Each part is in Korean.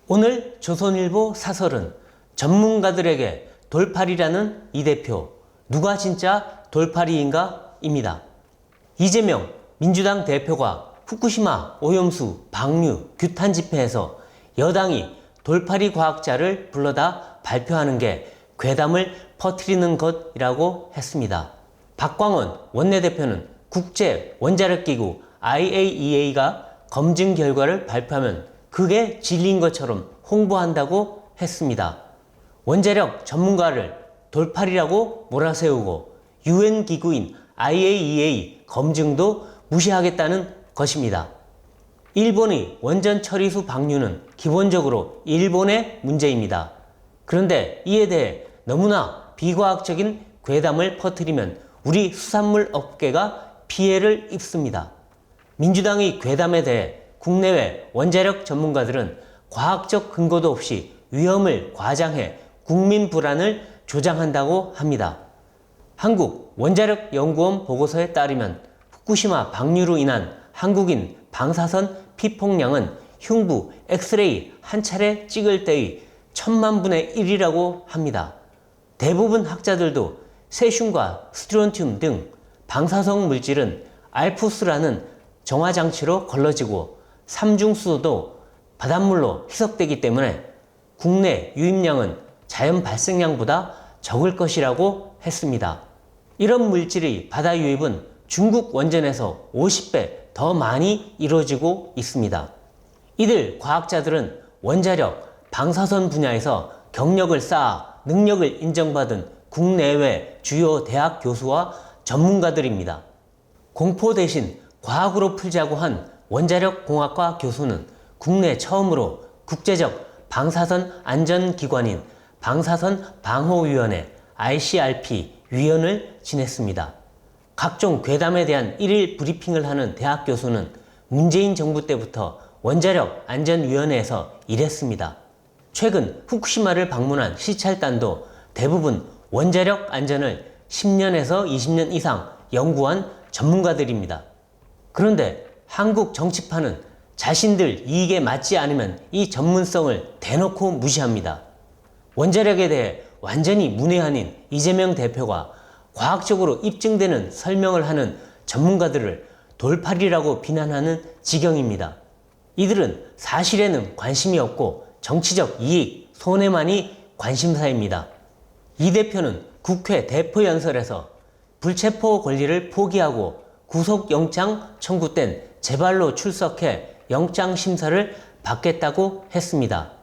오늘 조선일보 사설은 전문가들에게 돌팔이라는 이 대표, 누가 진짜 돌팔이인가? 입니다. 이재명 민주당 대표가 후쿠시마 오염수 방류 규탄 집회에서 여당이 돌팔이 과학자를 불러다 발표하는 게 괴담을 퍼뜨리는 것이라고 했습니다. 박광원 원내대표는 국제원자력기구 IAEA가 검증 결과를 발표하면 그게 진리인 것처럼 홍보한다고 했습니다. 원자력 전문가를 돌팔이라고 몰아세우고 UN 기구인 IAEA 검증도 무시하겠다는 것입니다. 일본의 원전 처리수 방류는 기본적으로 일본의 문제입니다. 그런데 이에 대해 너무나 비과학적인 괴담을 퍼뜨리면 우리 수산물 업계가 피해를 입습니다. 민주당의 괴담에 대해 국내외 원자력 전문가들은 과학적 근거도 없이 위험을 과장해 국민 불안을 조장한다고 합니다. 한국원자력연구원 보고서에 따르면 후쿠시마 방류로 인한 한국인 방사선 피폭량은 흉부 엑스레이 한 차례 찍을 때의 1000만분의 1이라고 합니다. 대부분 학자들도 세슘과 스트론튬 등 방사성 물질은 알프스라는 정화장치로 걸러지고 삼중수소도 바닷물로 희석되기 때문에 국내 유입량은 자연 발생량보다 적을 것이라고 했습니다. 이런 물질의 바다 유입은 중국 원전에서 50배 더 많이 이루어지고 있습니다. 이들 과학자들은 원자력, 방사선 분야에서 경력을 쌓아 능력을 인정받은 국내외 주요 대학 교수와 전문가들입니다. 공포 대신 과학으로 풀자고 한 원자력공학과 교수는 국내 처음으로 국제적 방사선 안전기관인 방사선방호위원회 ICRP 위원을 지냈습니다. 각종 괴담에 대한 일일 브리핑을 하는 대학 교수는 문재인 정부 때부터 원자력 안전위원회에서 일했습니다. 최근 후쿠시마를 방문한 시찰단도 대부분 원자력 안전을 10년에서 20년 이상 연구한 전문가들입니다. 그런데 한국 정치판은 자신들 이익에 맞지 않으면 이 전문성을 대놓고 무시합니다. 원자력에 대해 완전히 문외한인 이재명 대표가 과학적으로 입증되는 설명을 하는 전문가들을 돌팔이라고 비난하는 지경입니다. 이들은 사실에는 관심이 없고 정치적 이익, 손해만이 관심사입니다. 이 대표는 국회 대표연설에서 불체포 권리를 포기하고 구속영장 청구 땐 제발로 출석해 영장 심사를 받겠다고 했습니다.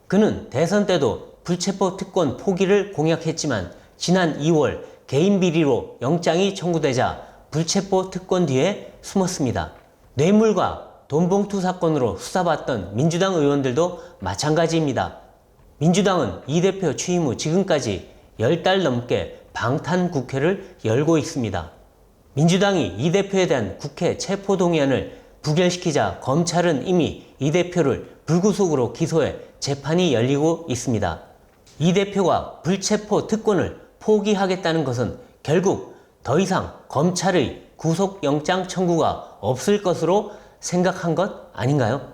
그는 대선 때도 불체포 특권 포기를 공약했지만 지난 2월 개인 비리로 영장이 청구되자 불체포 특권 뒤에 숨었습니다. 뇌물과 돈봉투 사건으로 수사받던 민주당 의원들도 마찬가지입니다. 민주당은 이 대표 취임 후 지금까지 10달 넘게 방탄국회를 열고 있습니다. 민주당이 이 대표에 대한 국회 체포동의안을 부결시키자 검찰은 이미 이 대표를 불구속으로 기소해 재판이 열리고 있습니다. 이 대표가 불체포 특권을 포기하겠다는 것은 결국 더 이상 검찰의 구속영장 청구가 없을 것으로 생각한 것 아닌가요?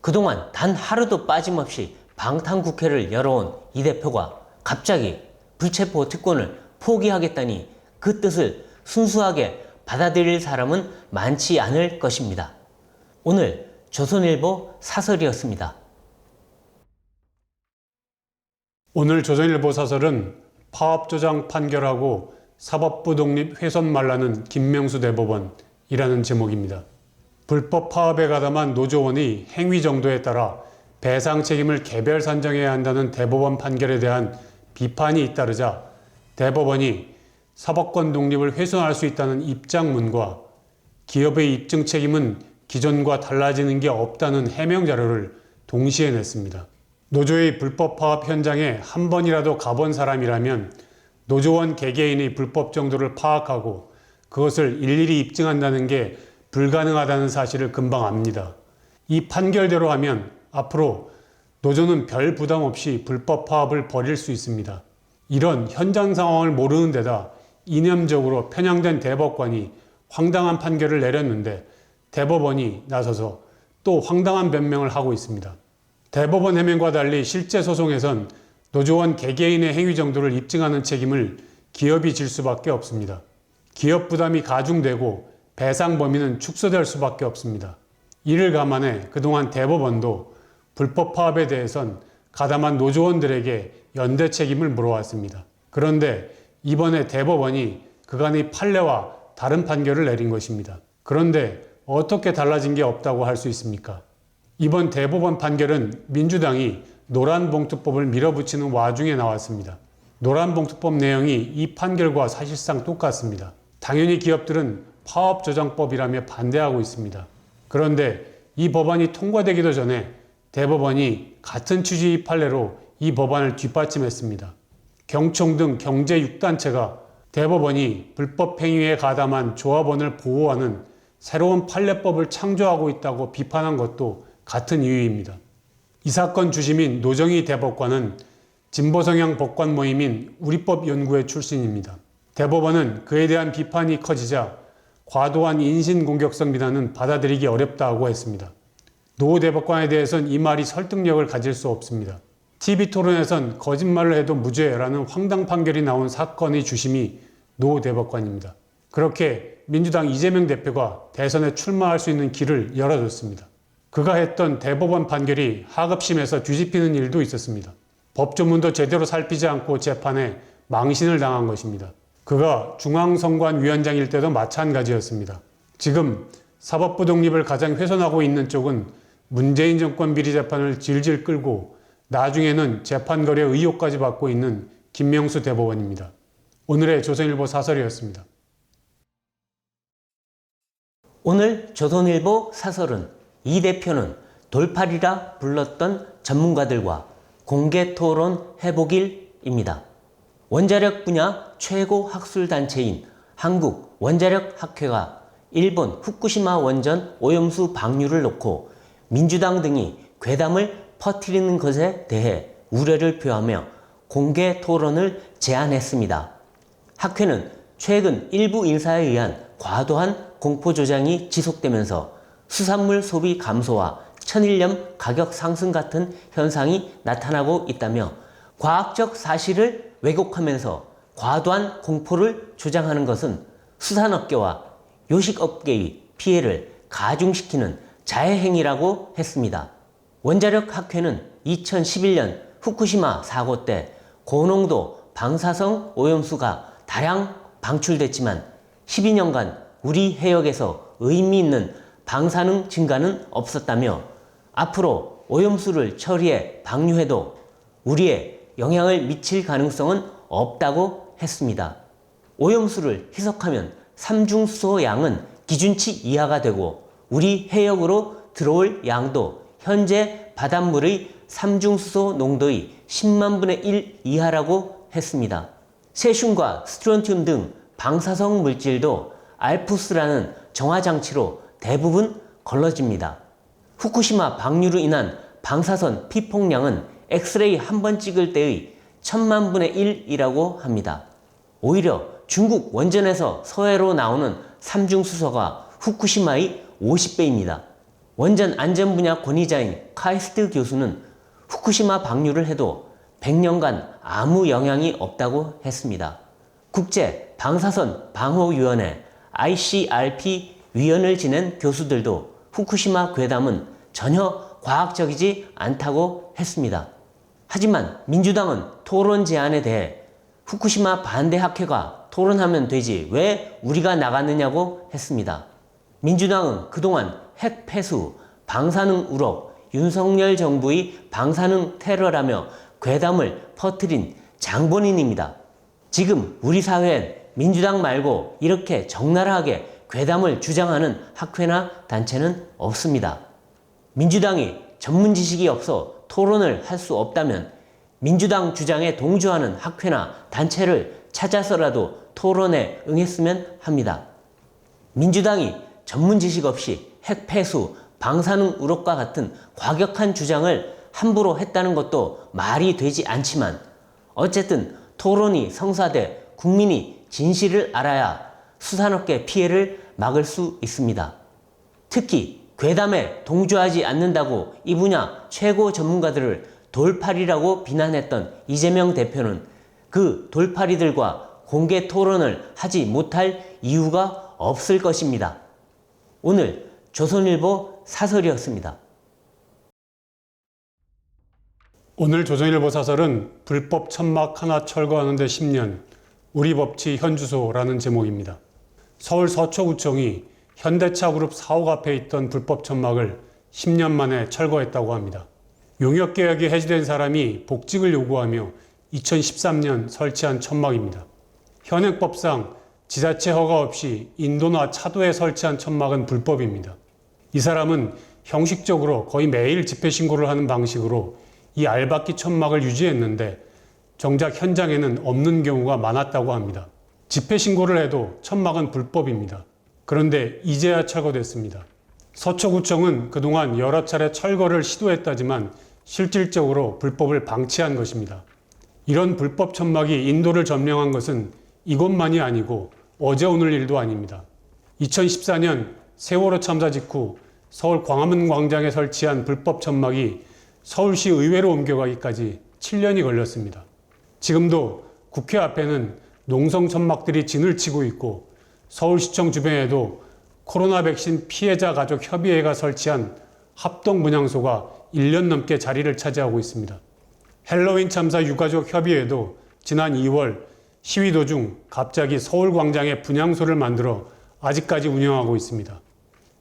그동안 단 하루도 빠짐없이 방탄국회를 열어온 이 대표가 갑자기 불체포 특권을 포기하겠다니 그 뜻을 순수하게 받아들일 사람은 많지 않을 것입니다. 오늘 조선일보 사설이었습니다. 오늘 조선일보 사설은 파업조장 판결하고 사법부 독립 훼손 말라는 김명수 대법원이라는 제목입니다. 불법 파업에 가담한 노조원의 행위 정도에 따라 배상 책임을 개별 산정해야 한다는 대법원 판결에 대한 비판이 잇따르자 대법원이 사법권 독립을 훼손할 수 있다는 입장문과 기업의 입증 책임은 기존과 달라지는 게 없다는 해명 자료를 동시에 냈습니다. 노조의 불법 파업 현장에 한 번이라도 가본 사람이라면 노조원 개개인의 불법 정도를 파악하고 그것을 일일이 입증한다는 게 불가능하다는 사실을 금방 압니다. 이 판결대로 하면 앞으로 노조는 별 부담 없이 불법 파업을 벌일 수 있습니다. 이런 현장 상황을 모르는 데다 이념적으로 편향된 대법관이 황당한 판결을 내렸는데 대법원이 나서서 또 황당한 변명을 하고 있습니다. 대법원 해명과 달리 실제 소송에선 노조원 개개인의 행위 정도를 입증하는 책임을 기업이 질 수밖에 없습니다. 기업 부담이 가중되고 배상 범위는 축소될 수밖에 없습니다. 이를 감안해 그동안 대법원도 불법 파업에 대해선 가담한 노조원들에게 연대 책임을 물어왔습니다. 그런데 이번에 대법원이 그간의 판례와 다른 판결을 내린 것입니다. 그런데 어떻게 달라진 게 없다고 할 수 있습니까? 이번 대법원 판결은 민주당이 노란봉투법을 밀어붙이는 와중에 나왔습니다. 노란봉투법 내용이 이 판결과 사실상 똑같습니다. 당연히 기업들은 파업조정법이라며 반대하고 있습니다. 그런데 이 법안이 통과되기도 전에 대법원이 같은 취지의 판례로 이 법안을 뒷받침했습니다. 경총 등 경제 6단체가 대법원이 불법 행위에 가담한 조합원을 보호하는 새로운 판례법을 창조하고 있다고 비판한 것도 같은 이유입니다. 이 사건 주심인 노정희 대법관은 진보성향 법관 모임인 우리법연구회 출신입니다. 대법원은 그에 대한 비판이 커지자 과도한 인신공격성 비난은 받아들이기 어렵다고 했습니다. 노 대법관에 대해선 이 말이 설득력을 가질 수 없습니다. TV토론에선 거짓말을 해도 무죄라는 황당 판결이 나온 사건의 주심이 노 대법관입니다. 그렇게 민주당 이재명 대표가 대선에 출마할 수 있는 길을 열어줬습니다. 그가 했던 대법원 판결이 하급심에서 뒤집히는 일도 있었습니다. 법조문도 제대로 살피지 않고 재판에 망신을 당한 것입니다. 그가 중앙선관위원장일 때도 마찬가지였습니다. 지금 사법부 독립을 가장 훼손하고 있는 쪽은 문재인 정권 비리 재판을 질질 끌고 나중에는 재판 거래 의혹까지 받고 있는 김명수 대법원입니다. 오늘의 조선일보 사설이었습니다. 오늘 조선일보 사설은 이 대표는 돌팔이라 불렀던 전문가들과 공개 토론 해보길입니다. 원자력 분야 최고 학술단체인 한국원자력학회가 일본 후쿠시마 원전 오염수 방류를 놓고 민주당 등이 괴담을 퍼뜨리는 것에 대해 우려를 표하며 공개 토론을 제안했습니다. 학회는 최근 일부 인사에 의한 과도한 공포조장이 지속되면서 수산물 소비 감소와 천일염 가격 상승 같은 현상이 나타나고 있다며 과학적 사실을 왜곡하면서 과도한 공포를 조장하는 것은 수산업계와 요식업계의 피해를 가중시키는 자해행위라고 했습니다. 원자력학회는 2011년 후쿠시마 사고 때 고농도 방사성 오염수가 다량 방출됐지만 12년간 우리 해역에서 의미 있는 방사능 증가는 없었다며 앞으로 오염수를 처리해 방류해도 우리에 영향을 미칠 가능성은 없다고 했습니다. 오염수를 희석하면 삼중수소 양은 기준치 이하가 되고 우리 해역으로 들어올 양도 현재 바닷물의 삼중수소 농도의 10만 분의 1 이하라고 했습니다. 세슘과 스트론튬 등 방사성 물질도 알프스라는 정화장치로 대부분 걸러집니다. 후쿠시마 방류로 인한 방사선 피폭량은 엑스레이 한 번 찍을 때의 1000만 분의 1이라고 합니다. 오히려 중국 원전에서 서해로 나오는 삼중수소가 후쿠시마의 50배입니다. 원전 안전 분야 권위자인 카이스트 교수는 후쿠시마 방류를 해도 100년간 아무 영향이 없다고 했습니다. 국제 방사선 방호위원회 ICRP 위원을 지낸 교수들도 후쿠시마 괴담은 전혀 과학적이지 않다고 했습니다. 하지만 민주당은 토론 제안에 대해 후쿠시마 반대 학회가 토론하면 되지 왜 우리가 나갔느냐고 했습니다. 민주당은 그동안 핵 폐수, 방사능 우럭, 윤석열 정부의 방사능 테러라며 괴담을 퍼뜨린 장본인입니다. 지금 우리 사회엔 민주당 말고 이렇게 적나라하게 괴담을 주장하는 학회나 단체는 없습니다. 민주당이 전문 지식이 없어 토론을 할 수 없다면 민주당 주장에 동조하는 학회나 단체를 찾아서라도 토론에 응했으면 합니다. 민주당이 전문 지식 없이 핵 폐수, 방사능 우럭과 같은 과격한 주장을 함부로 했다는 것도 말이 되지 않지만 어쨌든 토론이 성사돼 국민이 진실을 알아야 수산업계 피해를 막을 수 있습니다. 특히 괴담에 동조하지 않는다고 이 분야 최고 전문가들을 돌팔이라고 비난했던 이재명 대표는 그 돌팔이들과 공개 토론을 하지 못할 이유가 없을 것입니다. 오늘 조선일보 사설이었습니다. 오늘 조선일보 사설은 불법 천막 하나 철거하는 데 10년, 우리 법치 현주소라는 제목입니다. 서울 서초구청이 현대차그룹 사옥 앞에 있던 불법 천막을 10년 만에 철거했다고 합니다. 용역계약이 해지된 사람이 복직을 요구하며 2013년 설치한 천막입니다. 현행법상 지자체 허가 없이 인도나 차도에 설치한 천막은 불법입니다. 이 사람은 형식적으로 거의 매일 집회 신고를 하는 방식으로 이 알박기 천막을 유지했는데 정작 현장에는 없는 경우가 많았다고 합니다. 집회 신고를 해도 천막은 불법입니다. 그런데 이제야 철거됐습니다. 서초구청은 그동안 여러 차례 철거를 시도했다지만 실질적으로 불법을 방치한 것입니다. 이런 불법 천막이 인도를 점령한 것은 이것만이 아니고 어제 오늘 일도 아닙니다. 2014년 세월호 참사 직후 서울 광화문 광장에 설치한 불법 천막이 서울시 의회로 옮겨가기까지 7년이 걸렸습니다. 지금도 국회 앞에는 농성 천막들이 진을 치고 있고 서울시청 주변에도 코로나 백신 피해자 가족 협의회가 설치한 합동 분향소가 1년 넘게 자리를 차지하고 있습니다. 헬로윈 참사 유가족 협의회도 지난 2월 시위 도중 갑자기 서울 광장에 분향소를 만들어 아직까지 운영하고 있습니다.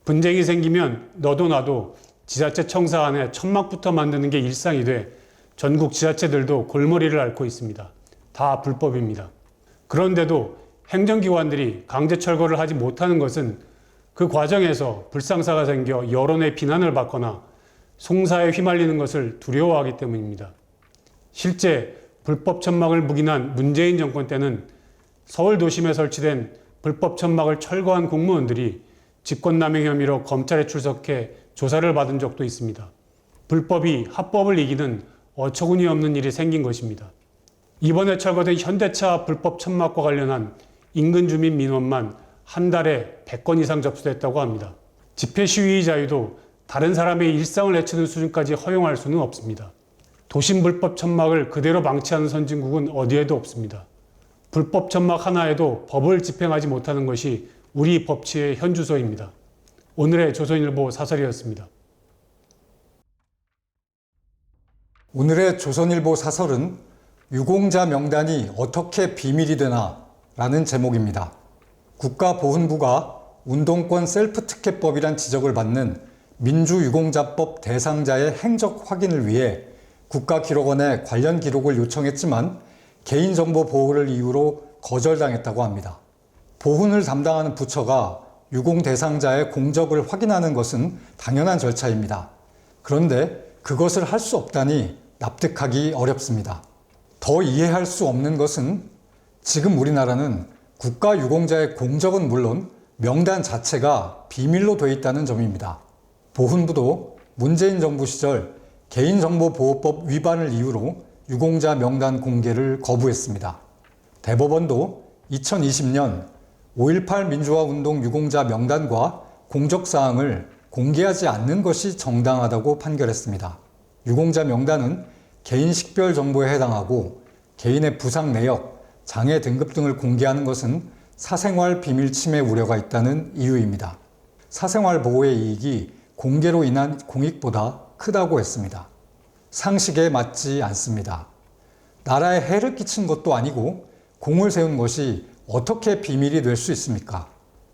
분쟁이 생기면 너도 나도 지자체 청사 안에 천막부터 만드는 게 일상이 돼 전국 지자체들도 골머리를 앓고 있습니다. 다 불법입니다. 그런데도 행정기관들이 강제 철거를 하지 못하는 것은 그 과정에서 불상사가 생겨 여론의 비난을 받거나 송사에 휘말리는 것을 두려워하기 때문입니다. 실제 불법 천막을 묵인한 문재인 정권 때는 서울 도심에 설치된 불법 천막을 철거한 공무원들이 직권남용 혐의로 검찰에 출석해 조사를 받은 적도 있습니다. 불법이 합법을 이기는 어처구니 없는 일이 생긴 것입니다. 이번에 철거된 현대차 불법 천막과 관련한 인근 주민 민원만 한 달에 100건 이상 접수됐다고 합니다. 집회 시위 자유도 다른 사람의 일상을 해치는 수준까지 허용할 수는 없습니다. 도심 불법 천막을 그대로 방치하는 선진국은 어디에도 없습니다. 불법 천막 하나에도 법을 집행하지 못하는 것이 우리 법치의 현주소입니다. 오늘의 조선일보 사설이었습니다. 오늘의 조선일보 사설은 유공자 명단이 어떻게 비밀이 되나 라는 제목입니다. 국가보훈부가 운동권 셀프특혜법이란 지적을 받는 민주유공자법 대상자의 행적 확인을 위해 국가기록원에 관련 기록을 요청했지만 개인정보 보호를 이유로 거절당했다고 합니다. 보훈을 담당하는 부처가 유공 대상자의 공적을 확인하는 것은 당연한 절차입니다. 그런데 그것을 할 수 없다니 납득하기 어렵습니다. 더 이해할 수 없는 것은 지금 우리나라는 국가유공자의 공적은 물론 명단 자체가 비밀로 돼 있다는 점입니다. 보훈부도 문재인 정부 시절 개인정보보호법 위반을 이유로 유공자 명단 공개를 거부했습니다. 대법원도 2020년 5.18 민주화운동 유공자 명단과 공적사항을 공개하지 않는 것이 정당하다고 판결했습니다. 유공자 명단은 개인 식별 정보에 해당하고 개인의 부상 내역, 장애 등급 등을 공개하는 것은 사생활 비밀 침해 우려가 있다는 이유입니다. 사생활 보호의 이익이 공개로 인한 공익보다 크다고 했습니다. 상식에 맞지 않습니다. 나라에 해를 끼친 것도 아니고 공을 세운 것이 어떻게 비밀이 될 수 있습니까?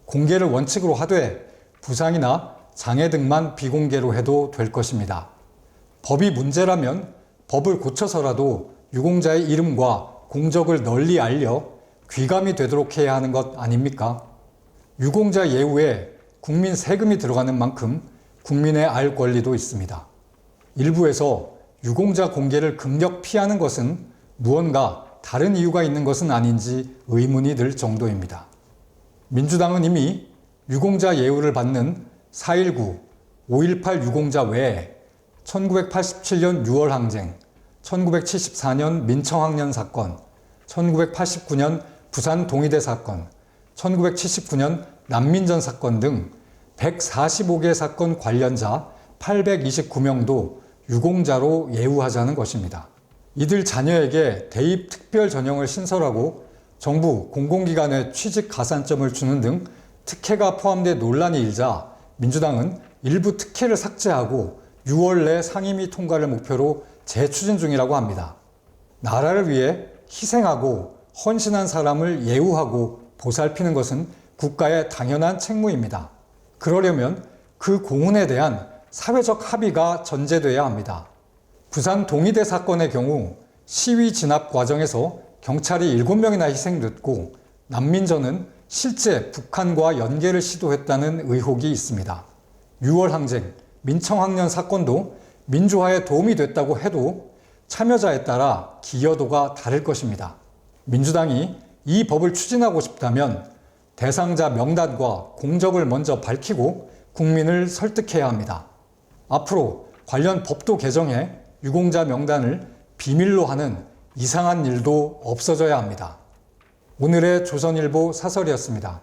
공개를 원칙으로 하되 부상이나 장애 등만 비공개로 해도 될 것입니다. 법이 문제라면 법을 고쳐서라도 유공자의 이름과 공적을 널리 알려 귀감이 되도록 해야 하는 것 아닙니까? 유공자 예우에 국민 세금이 들어가는 만큼 국민의 알 권리도 있습니다. 일부에서 유공자 공개를 극력 피하는 것은 무언가 다른 이유가 있는 것은 아닌지 의문이 들 정도입니다. 민주당은 이미 유공자 예우를 받는 4.19, 5.18 유공자 외에 1987년 6월 항쟁, 1974년 민청학년 사건, 1989년 부산 동의대 사건, 1979년 난민전 사건 등 145개 사건 관련자 829명도 유공자로 예우하자는 것입니다. 이들 자녀에게 대입 특별 전형을 신설하고 정부 공공기관에 취직 가산점을 주는 등 특혜가 포함돼 논란이 일자 민주당은 일부 특혜를 삭제하고 6월 내 상임위 통과를 목표로 재추진 중이라고 합니다. 나라를 위해 희생하고 헌신한 사람을 예우하고 보살피는 것은 국가의 당연한 책무입니다. 그러려면 그 공훈에 대한 사회적 합의가 전제돼야 합니다. 부산 동의대 사건의 경우 시위 진압 과정에서 경찰이 7명이나 희생됐고 난민전은 실제 북한과 연계를 시도했다는 의혹이 있습니다. 6월 항쟁, 민청학년 사건도 민주화에 도움이 됐다고 해도 참여자에 따라 기여도가 다를 것입니다. 민주당이 이 법을 추진하고 싶다면 대상자 명단과 공적을 먼저 밝히고 국민을 설득해야 합니다. 앞으로 관련 법도 개정해 유공자 명단을 비밀로 하는 이상한 일도 없어져야 합니다. 오늘의 조선일보 사설이었습니다.